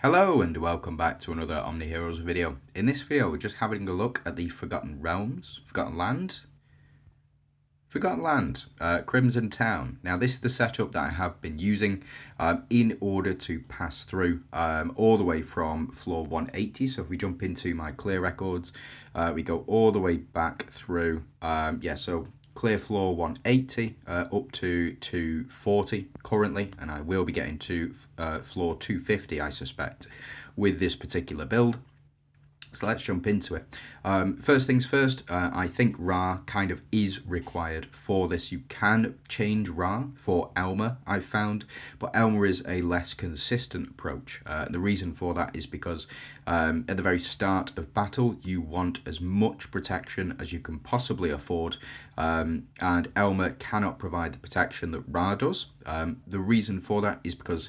Hello and welcome back to another OMNIHEROES video. In this video we're just having a look at the Forgotten Realms, Forgotten Land, Crimson Town. Now this is the setup that I have been using in order to pass through all the way from floor 180. So if we jump into my clear records, we go all the way back through, so clear floor 180 up to 240 currently, and I will be getting to floor 250 I suspect with this particular build. So let's jump into it. First things first, I think Ra kind of is required for this. You can change Ra for Elmer, I've found, but Elmer is a less consistent approach. The reason for that is because at the very start of battle, you want as much protection as you can possibly afford, and Elmer cannot provide the protection that Ra does. The reason for that is because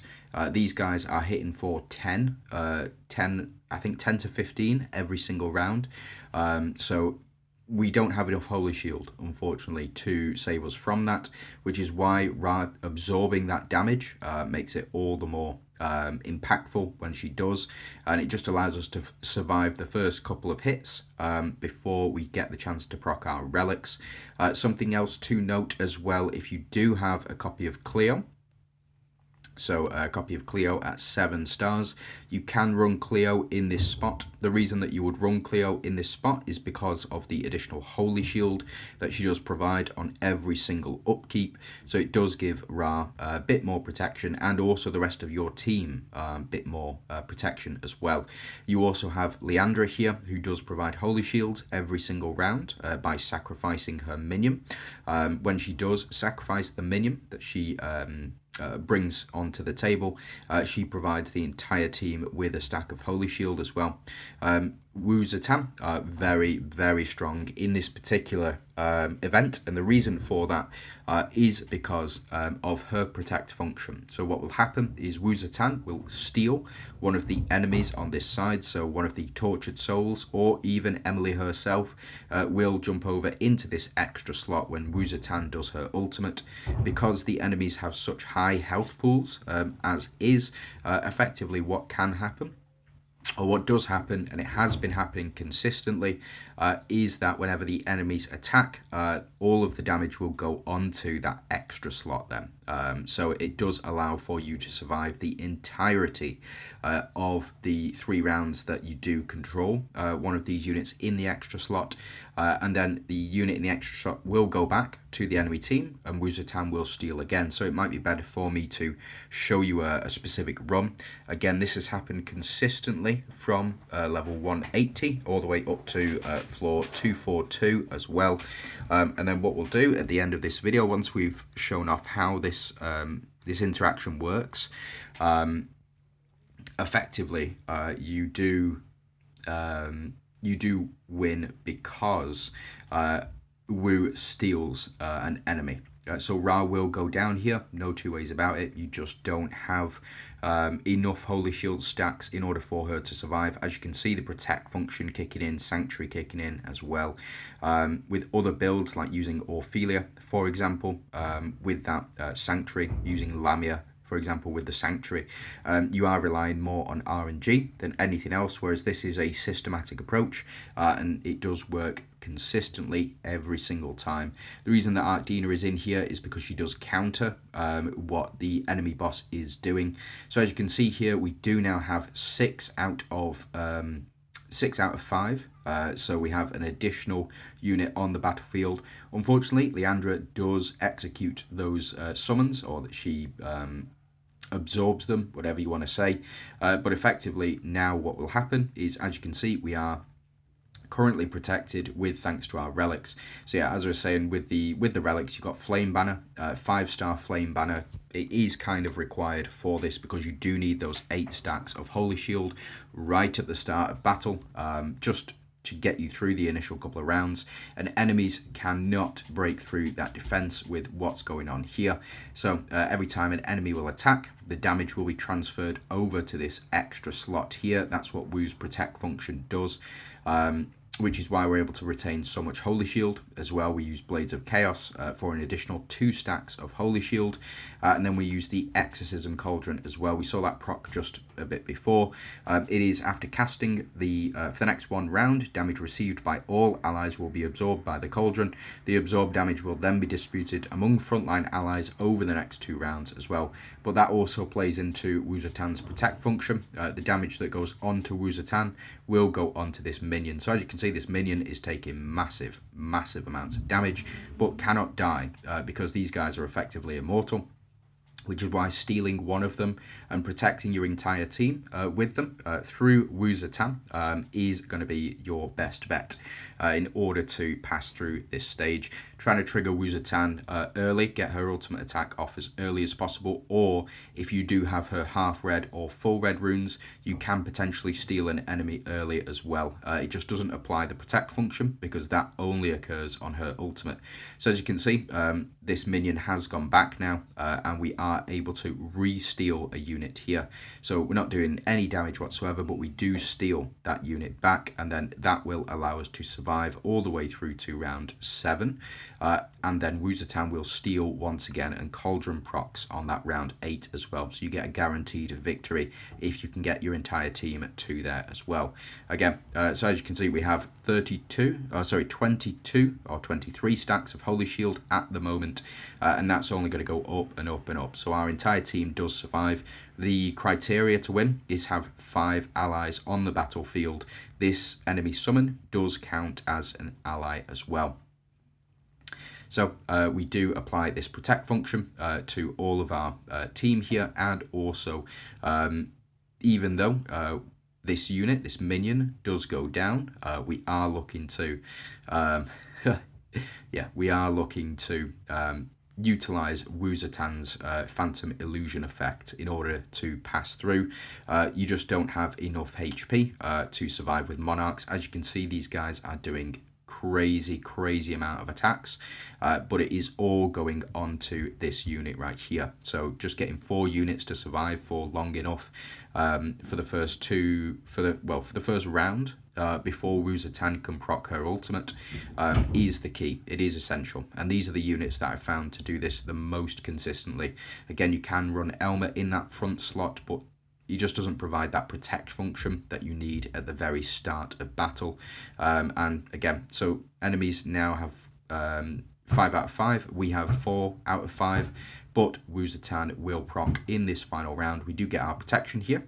these guys are hitting for 10 to 15 every single round. So we don't have enough Holy Shield, unfortunately, to save us from that, which is why Ra absorbing that damage makes it all the more impactful when she does, and it just allows us to survive the first couple of hits before we get the chance to proc our relics. Something else to note as well, if you do have a copy of Cleo, so a copy of Cleo at 7 stars, you can run Cleo in this spot. The reason that you would run Cleo in this spot is because of the additional Holy Shield that she does provide on every single upkeep. So it does give Ra a bit more protection, and also the rest of your team a bit more protection as well. You also have Leandra here, who does provide Holy Shields every single round by sacrificing her minion. When she does sacrifice the minion that she brings onto the table, she provides the entire team with a stack of Holy Shield as well. Wuatan, very, very strong in this particular event, and the reason for that is because of her protect function. So what will happen is Wuatan will steal one of the enemies on this side, so one of the tortured souls, or even Emily herself will jump over into this extra slot when Wuatan does her ultimate. Because the enemies have such high health pools, as is effectively what can happen, or what does happen, and it has been happening consistently, is that whenever the enemies attack, all of the damage will go onto that extra slot then. So it does allow for you to survive the entirety of the 3 rounds that you do control one of these units in the extra slot, and then the unit in the extra slot will go back to the enemy team, and Wuatan will steal again. So it might be better for me to show you a specific run. Again, this has happened consistently from level 180 all the way up to floor 242 as well. And then what we'll do at the end of this video, once we've shown off how this interaction works, effectively you do win because Wu steals an enemy. So Ra will go down here, no two ways about it. You just don't have enough Holy Shield stacks in order for her to survive. As you can see, the protect function kicking in, sanctuary kicking in as well. With other builds like using Orphelia, for example, with that sanctuary, using Lamia, for example, with the sanctuary, you are relying more on RNG than anything else, whereas this is a systematic approach, and it does work consistently every single time. The reason that Arkdina is in here is because she does counter what the enemy boss is doing. So as you can see here, we do now have 6 out of 5. So we have an additional unit on the battlefield. Unfortunately, Leandra does execute those summons, or that she absorbs them, whatever you want to say. But effectively, now what will happen is, as you can see, we are currently protected with thanks to our relics. So yeah, as I was saying, with the relics, you've got Flame Banner, 5-star Flame Banner. It is kind of required for this because you do need those 8 stacks of Holy Shield right at the start of battle, just to get you through the initial couple of rounds, and enemies cannot break through that defense with what's going on here. So every time an enemy will attack, the damage will be transferred over to this extra slot here. That's what Wu's protect function does, which is why we're able to retain so much Holy Shield as well. We use Blades of Chaos for an additional 2 stacks of Holy Shield, and then we use the Exorcism Cauldron as well. We saw that proc just a bit before. It is after casting the for the next 1 round, damage received by all allies will be absorbed by the cauldron. The absorbed damage will then be distributed among frontline allies over the next 2 rounds as well. But that also plays into Wuatan's protect function. The damage that goes onto Wuatan will go onto this minion. So as you can see, this minion is taking massive amounts of damage, but cannot die because these guys are effectively immortal, which is why stealing one of them and protecting your entire team with them through Wuatan is going to be your best bet in order to pass through this stage. Trying to trigger Wuatan early, get her ultimate attack off as early as possible, or if you do have her half red or full red runes, you can potentially steal an enemy early as well. It just doesn't apply the protect function because that only occurs on her ultimate. So as you can see, this minion has gone back now, and we are able to re-steal a unit here. So we're not doing any damage whatsoever, but we do steal that unit back, and then that will allow us to survive all the way through to round 7. And then Wuatan will steal once again and cauldron procs on that round 8 as well. So you get a guaranteed victory if you can get your entire team to there as well. Again, so as you can see, we have 22 or 23 stacks of Holy Shield at the moment, and that's only going to go up and up and up. So our entire team does survive. The criteria to win is have 5 allies on the battlefield. This enemy summon does count as an ally as well. So we do apply this protect function to all of our team here, and also even though this unit, this minion, does go down, we are looking to utilize Wuatan's Phantom Illusion effect in order to pass through. You just don't have enough HP to survive with Monarchs. As you can see, these guys are doing crazy amount of attacks, but it is all going onto this unit right here. So just getting 4 units to survive for long enough for the first round before Wuatan can proc her ultimate is the key. It is essential, and these are the units that I've found to do this the most consistently. Again, you can run Elma in that front slot, but he just doesn't provide that protect function that you need at the very start of battle. And again, so enemies now have 5 out of 5. We have 4 out of 5, but Wuatan will proc in this final round. We do get our protection here,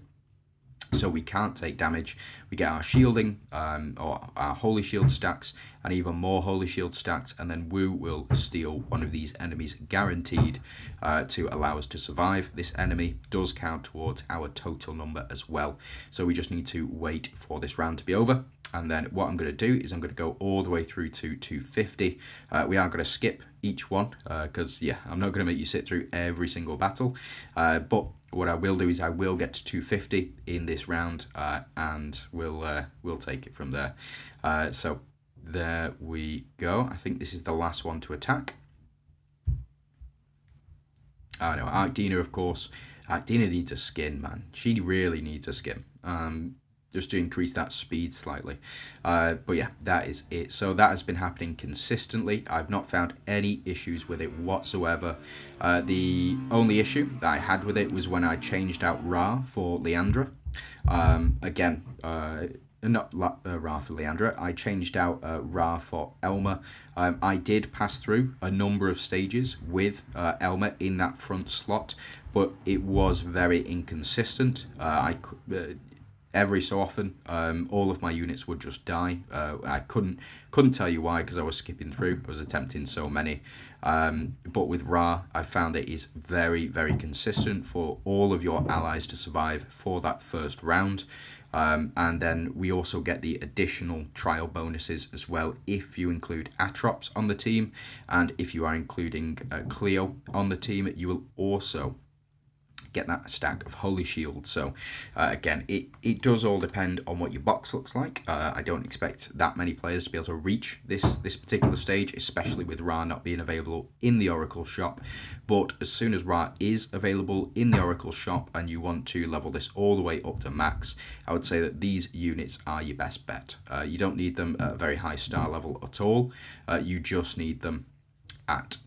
so we can't take damage. We get our shielding or our holy shield stacks, and even more holy shield stacks, and then Wu will steal one of these enemies guaranteed to allow us to survive. This enemy does count towards our total number as well, so we just need to wait for this round to be over. And then what I'm going to do is I'm going to go all the way through to 250. We are going to skip each one because I'm not going to make you sit through every single battle, but what I will do is I will get to 250 in this round, and we'll take it from there. So there we go. I think this is the last one to attack. Oh no, Arkdina, of course. Arkdina needs a skin, man. She really needs a skin. Just to increase that speed slightly. But yeah, that is it. So that has been happening consistently. I've not found any issues with it whatsoever. The only issue that I had with it was when I changed out Ra for Leandra. Again, not Ra for Leandra. I changed out Ra for Elma. I did pass through a number of stages with Elma in that front slot, but it was very inconsistent. Every so often, all of my units would just die. I couldn't tell you why, because I was skipping through. I was attempting so many. But with Ra, I found it is very consistent for all of your allies to survive for that first round. And then we also get the additional trial bonuses as well if you include Atrops on the team. And if you are including Cleo on the team, you will also get that stack of Holy Shield. So again, it does all depend on what your box looks like. I don't expect that many players to be able to reach this particular stage, especially with Ra not being available in the Oracle shop. But as soon as Ra is available in the Oracle shop and you want to level this all the way up to max, I would say that these units are your best bet. You don't need them at a very high star level at all. You just need them at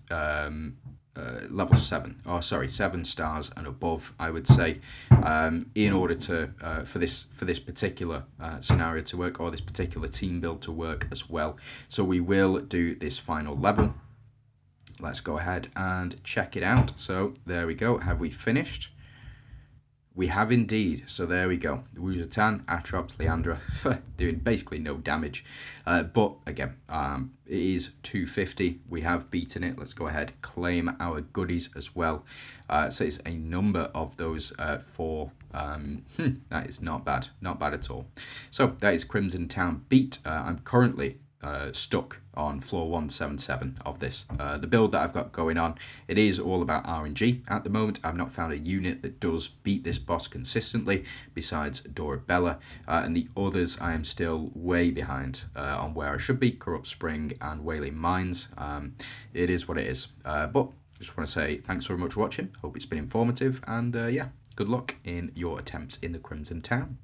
level 7, or sorry, 7 stars and above, I would say, in order to for this particular scenario to work, or this particular team build to work as well. So we will do this final level. Let's go ahead and check it out. So there we go. Have we finished? We have indeed. So there we go. Wuatan, Atrox, Leandra, doing basically no damage. But again, it is 250. We have beaten it. Let's go ahead, claim our goodies as well. So it's a number of those four. That is not bad. Not bad at all. So that is Crimson Town beat. I'm currently stuck on floor 177 of this. The build that I've got going on, it is all about RNG at the moment. I've not found a unit that does beat this boss consistently besides Dorabella, and the others I am still way behind on where I should be. Corrupt Spring and Wailing Mines. It is what it is, but just want to say thanks very much for watching. Hope it's been informative, and yeah, good luck in your attempts in the Crimson Town.